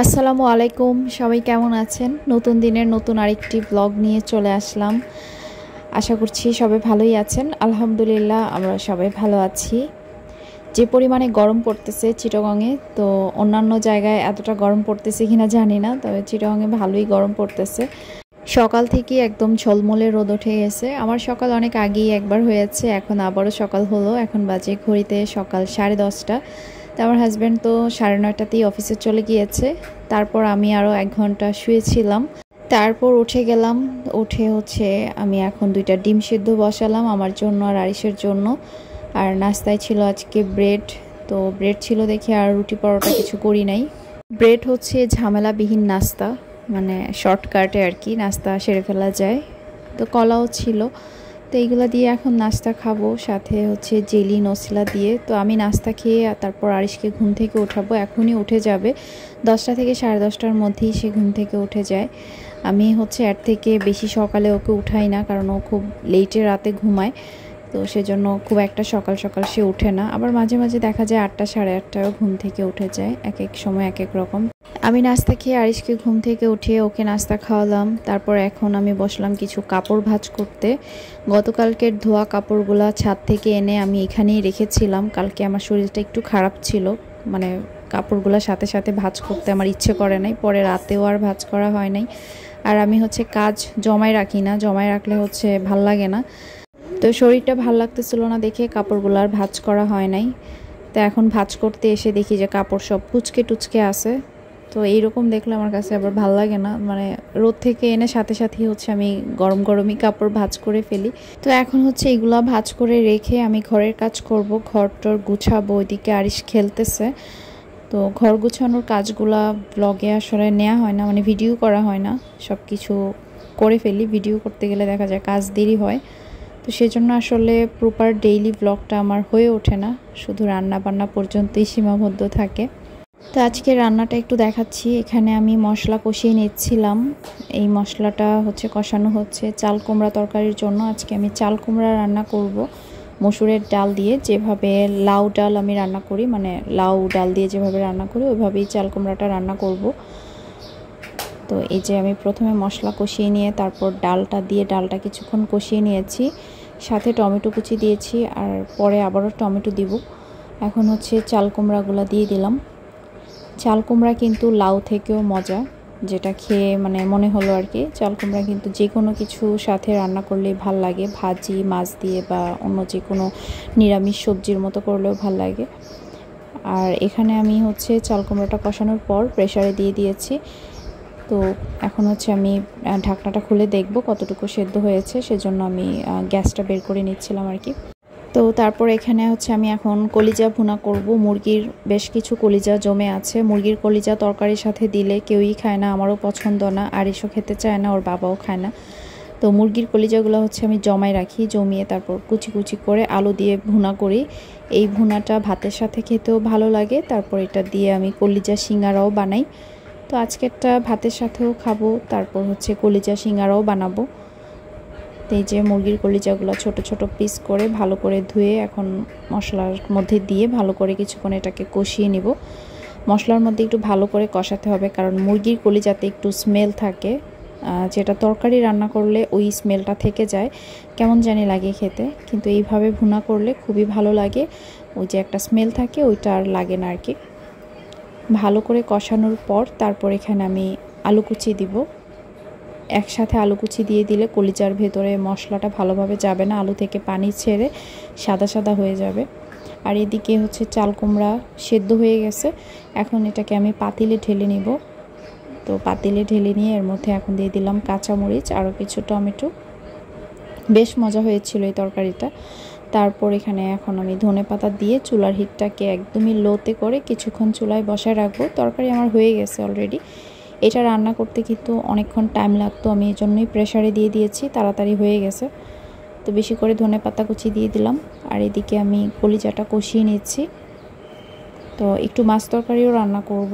আসসালামু আলাইকুম, সবাই কেমন আছেন? নতুন দিনের নতুন আরেকটি ব্লগ নিয়ে চলে আসলাম। আশা করছি সবাই ভালোই আছেন। আলহামদুলিল্লাহ আমরা সবাই ভালো আছি। যে পরিমাণে গরম পড়তেছে চিটাগংয়ে, তো অন্যান্য জায়গায় এতটা গরম পড়তেছে কিনা জানি না, তবে চিটাগংয়ে ভালোই গরম পড়তেছে। সকাল থেকে একদম ঝলমলে রোদ উঠে গেছে। আমার সকাল অনেক আগেই একবার হয়েছে, এখন আবারও সকাল হলো। এখন বাজে ঘড়িতে সকাল 10:30। তো আমার হাজব্যান্ড তো 9:30তেই অফিসে চলে গিয়েছে। তারপর আমি আরও 1 ঘন্টা শুয়েছিলাম, তারপর উঠে গেলাম। উঠে আমি এখন 2টা ডিম সিদ্ধ বসালাম আমার জন্য আর আরিশের জন্য। আর নাস্তায় ছিল আজকে ব্রেড। তো ব্রেড ছিল দেখে আর রুটি পরোটা কিছু করি নাই। ব্রেড ঝামেলাবিহীন নাস্তা, মানে শর্টকাটে আর কি নাস্তা সেরে ফেলা যায়। তো কলাও ছিল, তো এইগুলো দিয়ে এখন নাস্তা খাবো, সাথে জেলি নসিলা দিয়ে। তো আমি নাস্তা খেয়ে তারপর আরিশকে ঘুম থেকে উঠাবো। এখনই উঠে যাবে, 10টা থেকে 10:30টার মধ্যেই সে ঘুম থেকে উঠে যায়। আমি এর থেকে বেশি সকালে ওকে উঠাই না, কারণ ও খুব লেটে রাতে ঘুমায়। তো সেজন্য খুব একটা সকাল সকাল সে উঠে না। আবার মাঝে মাঝে দেখা যায় 8টা 8:30টায়ও ঘুম থেকে উঠে যায়, এক এক সময় এক এক রকম। আমি নাস্তা খেয়ে আরিশকে ঘুম থেকে উঠিয়ে ওকে নাস্তা খাওয়ালাম। তারপর এখন আমি বসলাম কিছু কাপড় ভাঁজ করতে। গতকালকের ধোয়া কাপড়গুলা ছাদ থেকে এনে আমি এখানেই রেখেছিলাম। কালকে আমার শরীরটা একটু খারাপ ছিল, মানে কাপড়গুলা সাথে সাথে ভাঁজ করতে আমার ইচ্ছে করে নাই, পরে রাতেও আর ভাঁজ করা হয় নাই। আর আমি কাজ জমায় রাখি না, জমায় রাখলে ভাল লাগে না। তো শরীরটা ভাল লাগতেছিল না দেখে কাপড়গুলো আর ভাঁজ করা হয় নাই। তো এখন ভাঁজ করতে এসে দেখি যে কাপড় সব কুচকে টুচকে আছে। তো এইরকম দেখলে আমার কাছে আবার ভাল লাগে না, মানে রোদ থেকে এনে সাথে সাথেই আমি গরম গরমই কাপড় ভাঁজ করে ফেলি। তো এখন এইগুলা ভাঁজ করে রেখে আমি ঘরের কাজ করব, ঘরটর গুছাবো। ওইদিকে আরিশ খেলতেছে। তো ঘর গুছানোর কাজগুলা ব্লগে আসলে নেওয়া হয় না, মানে ভিডিও করা হয় না। সব কিছু করে ফেলি, ভিডিও করতে গেলে দেখা যায় কাজ দেরি হয়। তো সেজন্য আসলে প্রপার ডেইলি ব্লগটা আমার হয়ে ওঠে না, শুধু রান্না বান্না পর্যন্তই সীমাবদ্ধ থাকে। তো আজকে রান্নাটা একটু দেখাচ্ছি। এখানে আমি মশলা কষিয়ে নিচ্ছিলাম। এই মশলাটা কষানো হচ্ছে চাল কুমড়া তরকারির জন্য। আজকে আমি চাল কুমড়া রান্না করব মসুরের ডাল দিয়ে, যেভাবে লাউ ডাল আমি রান্না করি, মানে লাউ ডাল দিয়ে যেভাবে রান্না করি ওইভাবেই চাল কুমড়াটা রান্না করব। তো এই যে আমি প্রথমে মশলা কষিয়ে নিয়ে তারপর ডালটা দিয়ে ডালটা কিছুক্ষণ কষিয়ে নিয়েছি, সাথে টমেটো কুচি দিয়েছি, আর পরে আবারও টমেটো দিব। এখন চাল কুমড়াগুলো দিয়ে দিলাম। চাল কুমড়া কিন্তু লাউ থেকেও মজা, যেটা খেয়ে মানে মনে হলো আর কি। চাল কুমড়া কিন্তু যে কোনো কিছু সাথে রান্না করলেই ভাল লাগে, ভাজি মাছ দিয়ে বা অন্য যে কোনো নিরামিষ সবজির মতো করলেও ভাল লাগে। আর এখানে আমি চাল কুমড়াটা কষানোর পর প্রেসারে দিয়ে দিয়েছি। তো এখন আমি ঢাকনাটা খুলে দেখব কতটুকু সেদ্ধ হয়েছে, সেজন্য আমি গ্যাসটা বের করে নিচ্ছিলাম আর কি। তো তারপর এখানে আমি এখন কলিজা ভুনা করব। মুরগির বেশ কিছু কলিজা জমে আছে। মুরগির কলিজা তরকারির সাথে দিলে কেউই খায় না, আমারও পছন্দ না, আর এসও খেতে চায় না, ওর বাবাও খায় না। তো মুরগির কলিজাগুলো আমি জমায় রাখি, জমিয়ে তারপর কুচি কুচি করে আলু দিয়ে ভুনা করি। এই ভুনাটা ভাতের সাথে খেতেও ভালো লাগে। তারপর এটা দিয়ে আমি কলিজা সিঙ্গারাও বানাই। তো আজকেরটা ভাতের সাথেও খাবো, তারপর কলিজা সিঙ্গারাও বানাবো। তো এই যে মুরগির কলিজাগুলো ছোট ছোট পিস করে ভালো করে ধুয়ে এখন মশলার মধ্যে দিয়ে ভালো করে কিছুক্ষণ এটাকে কষিয়ে নিব। মশলার মধ্যে একটু ভালো করে কষাতে হবে, কারণ মুরগির কলিজাতে একটু স্মেল থাকে, যেটা তরকারি রান্না করলে ওই স্মেলটা থেকে যায়, কেমন জানি লাগে খেতে। কিন্তু এইভাবে ভুনা করলে খুবই ভালো লাগে, ওই যে একটা স্মেল থাকে ওইটা আর লাগে না আর কি। ভালো করে কষানোর পর তারপর এখানে আমি আলু কুচি দিব। একসাথে আলু কুচি দিয়ে দিলে কলিজার ভেতরে মশলাটা ভালোভাবে যাবে না, আলু থেকে পানি ছেড়ে সাদা সাদা হয়ে যাবে। আর এদিকে চাল কুমড়া সেদ্ধ হয়ে গেছে। এখন এটাকে আমি পাতিলে ঢেলে নিব। তো পাতিলে ঢেলে নিয়ে এর মধ্যে এখন দিয়ে দিলাম কাঁচামরিচ, আরও কিছু টমেটো। বেশ মজা হয়েছিল এই তরকারিটা। তারপর এখানে এখন আমি ধনেপাতা দিয়ে চুলার হিটটাকে একদমই লোতে করে কিছুক্ষণ চুলায় বসায় রাখবো। তরকারি আমার হয়ে গেছে অলরেডি। এটা রান্না করতে কিন্তু অনেকক্ষণ টাইম লাগতো, আমি এই জন্যই প্রেসারে দিয়ে দিয়েছি, তাড়াতাড়ি হয়ে গেছে। তো বেশি করে ধনেপাতা কুচি দিয়ে দিলাম। আর এদিকে আমি কলিজাটা কষিয়ে নিচ্ছি। তো একটু মাছ তরকারিও রান্না করব।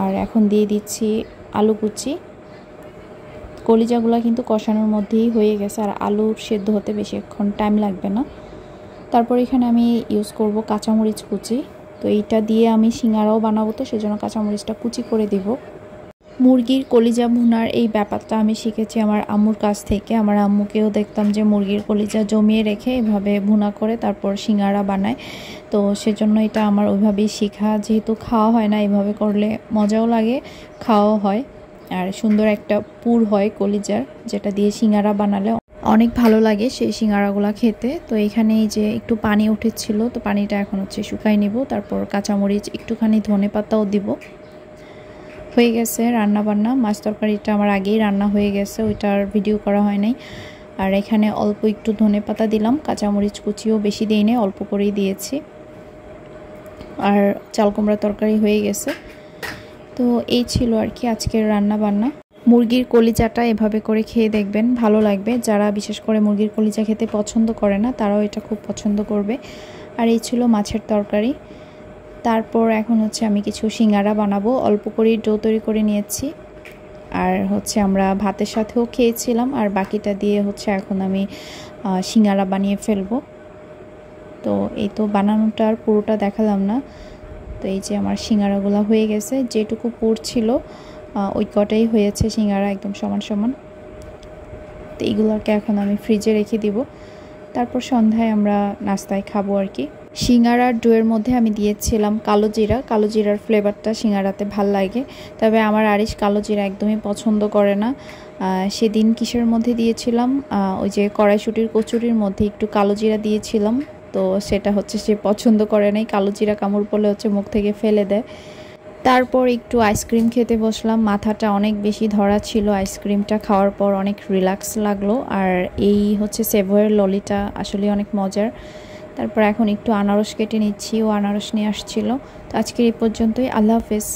আর এখন দিয়ে দিচ্ছি আলু কুচি। কলিজাগুলো কিন্তু কষানোর মধ্যেই হয়ে গেছে, আর আলু সেদ্ধ হতে বেশিক্ষণ টাইম লাগবে না। তারপর এখানে আমি ইউজ করব কাঁচামরিচ কুচি। তো এইটা দিয়ে আমি সিঙ্গারাও বানাবো, তো সেজন্য কাঁচামরিচটা কুচি করে দিব। মুরগির কলিজা ভুনার এই ব্যাপারটা আমি শিখেছি আমার আম্মুর কাছ থেকে। আমার আম্মুকেও দেখতাম যে মুরগির কলিজা জমিয়ে রেখে এভাবে ভুনা করে তারপর সিঙ্গারা বানায়, তো সেজন্য এটা আমার ওইভাবেই শেখা। যেহেতু খাওয়া হয় না, এভাবে করলে মজাও লাগে, খাওয়াও হয়, আর সুন্দর একটা পুর হয় কলিজার, যেটা দিয়ে সিঙ্গারা বানালে অনেক ভালো লাগে সেই সিঙ্গারাগুলো খেতে। তো এখানে এই যে একটু পানি উঠেছিল, তো পানিটা এখন হচ্ছে শুকাই নিব, তারপর কাঁচামরিচ একটুখানি ধনেপাতাও দিব। হয়ে গেছে রান্না বান্না। মাছ তরকারিটা আমার আগেই রান্না হয়ে গেছে, ওইটার ভিডিও করা হয় নাই। আর এখানে অল্প একটু ধনেপাতা দিলাম, কাঁচামরিচ কুচিও বেশি দিই নাই, অল্প করেই দিয়েছি। আর চাল কুমড়া তরকারি হয়ে গেছে। তো এই ছিল আর কি আজকের রান্না বান্না। মুরগির কলিজাটা এভাবে করে খেয়ে দেখবেন, ভালো লাগবে। যারা বিশেষ করে মুরগির কলিজা খেতে পছন্দ করে না, তারাও এটা খুব পছন্দ করবে। আর এই ছিল মাছের তরকারি। তারপর এখন হচ্ছে আমি কিছু সিঙ্গারা বানাবো, অল্প করেই ডো তৈরি করে নিয়েছি। আর হচ্ছে আমরা ভাতের সাথেও খেয়েছিলাম, আর বাকিটা দিয়ে হচ্ছে এখন আমি সিঙ্গারা বানিয়ে ফেলবো। তো এই তো বানানোটা আর পুরোটা দেখালাম না। তো এই যে আমার সিঙ্গারাগুলো হয়ে গেছে, যেটুকু পুর ছিল ওই কটাই হয়েছে সিঙ্গারা, একদম সমান সমান। তো এইগুলোকে এখন আমি ফ্রিজে রেখে দিব, তারপর সন্ধ্যায় আমরা নাস্তায় খাবো আর কি। সিঙ্গারার ডোয়ের মধ্যে আমি দিয়েছিলাম কালো জিরা। কালো জিরার ফ্লেভারটা সিঙ্গারাতে ভাল লাগে, তবে আমার আরিশ কালো জিরা একদমই পছন্দ করে না। সেদিন কিসের মধ্যে দিয়েছিলাম, ওই যে কড়াইশুঁটির কচুরির মধ্যে একটু কালো জিরা দিয়েছিলাম, তো সেটা হচ্ছে সে পছন্দ করে নাই। কালো জিরা কামড় পড়লে হচ্ছে মুখ থেকে ফেলে দেয়। তারপর একটু আইসক্রিম খেতে বসলাম। মাথাটা অনেক বেশি ধরা ছিল, আইসক্রিমটা খাওয়ার পর অনেক রিল্যাক্স লাগলো। আর এই হচ্ছে সেভয়ের ললিটা আসলে অনেক মজার। তারপর এখন একটু আনারস কেটে নিচ্ছি, ও আনারস নিয়ে আসছিল। তো আজকের এই পর্যন্তই, আল্লাহ হাফেজ।